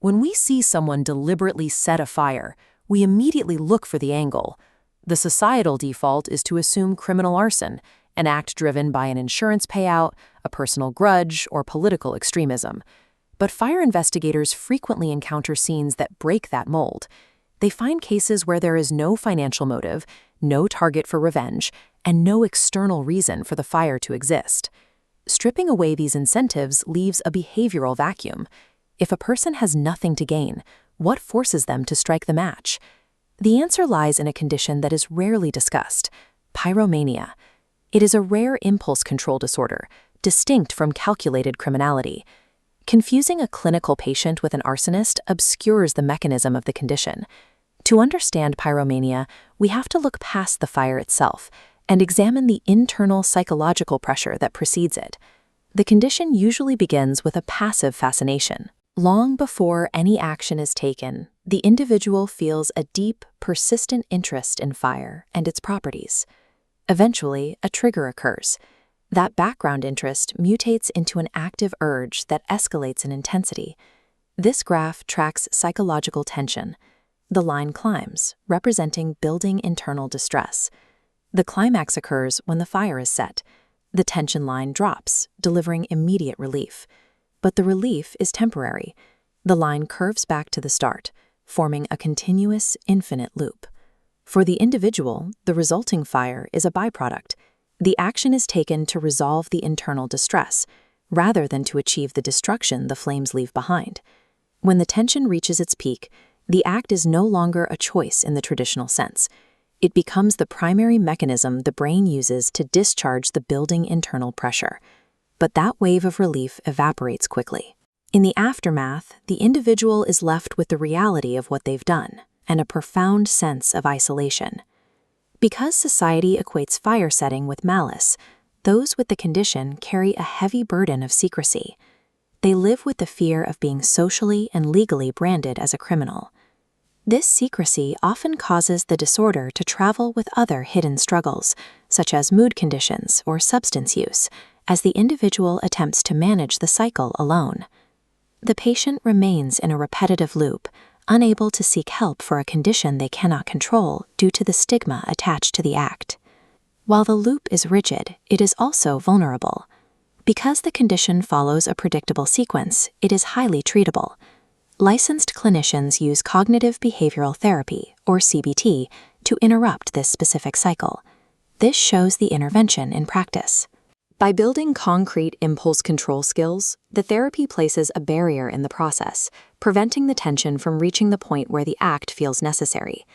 When we see someone deliberately set a fire, we immediately look for the angle. The societal default is to assume criminal arson, an act driven by an insurance payout, a personal grudge, or political extremism. But fire investigators frequently encounter scenes that break that mold. They find cases where there is no financial motive, no target for revenge, and no external reason for the fire to exist. Stripping away these incentives leaves a behavioral vacuum. If a person has nothing to gain, what forces them to strike the match? The answer lies in a condition that is rarely discussed: pyromania. It is a rare impulse control disorder, distinct from calculated criminality. Confusing a clinical patient with an arsonist obscures the mechanism of the condition. To understand pyromania, we have to look past the fire itself and examine the internal psychological pressure that precedes it. The condition usually begins with a passive fascination. Long before any action is taken, the individual feels a deep, persistent interest in fire and its properties. Eventually, a trigger occurs. That background interest mutates into an active urge that escalates in intensity. This graph tracks psychological tension. The line climbs, representing building internal distress. The climax occurs when the fire is set. The tension line drops, delivering immediate relief. But the relief is temporary. The line curves back to the start, forming a continuous, infinite loop. For the individual, the resulting fire is a byproduct. The action is taken to resolve the internal distress, rather than to achieve the destruction the flames leave behind. When the tension reaches its peak, the act is no longer a choice in the traditional sense. It becomes the primary mechanism the brain uses to discharge the building internal pressure. But that wave of relief evaporates quickly. In the aftermath, the individual is left with the reality of what they've done and a profound sense of isolation. Because society equates fire setting with malice, those with the condition carry a heavy burden of secrecy. They live with the fear of being socially and legally branded as a criminal. This secrecy often causes the disorder to travel with other hidden struggles, such as mood conditions or substance use, as the individual attempts to manage the cycle alone. The patient remains in a repetitive loop, unable to seek help for a condition they cannot control due to the stigma attached to the act. While the loop is rigid, it is also vulnerable. Because the condition follows a predictable sequence, it is highly treatable. Licensed clinicians use cognitive behavioral therapy, or CBT, to interrupt this specific cycle. This shows the intervention in practice. By building concrete impulse control skills, the therapy places a barrier in the process, preventing the tension from reaching the point where the act feels necessary.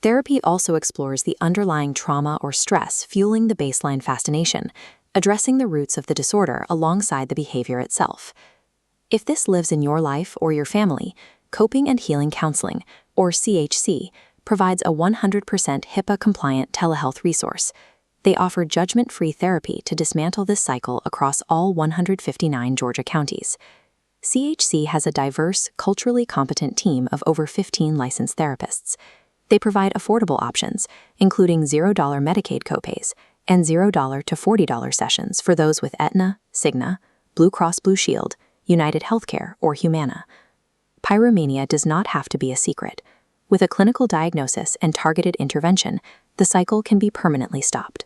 Therapy also explores the underlying trauma or stress fueling the baseline fascination, addressing the roots of the disorder alongside the behavior itself. If this lives in your life or your family, Coping and Healing Counseling, or CHC, provides a 100% HIPAA-compliant telehealth resource. They offer judgment-free therapy to dismantle this cycle across all 159 Georgia counties. CHC has a diverse, culturally competent team of over 15 licensed therapists. They provide affordable options, including $0 Medicaid copays and $0 to $40 sessions for those with Aetna, Cigna, Blue Cross Blue Shield, United Healthcare, or Humana. Pyromania does not have to be a secret. With a clinical diagnosis and targeted intervention, the cycle can be permanently stopped.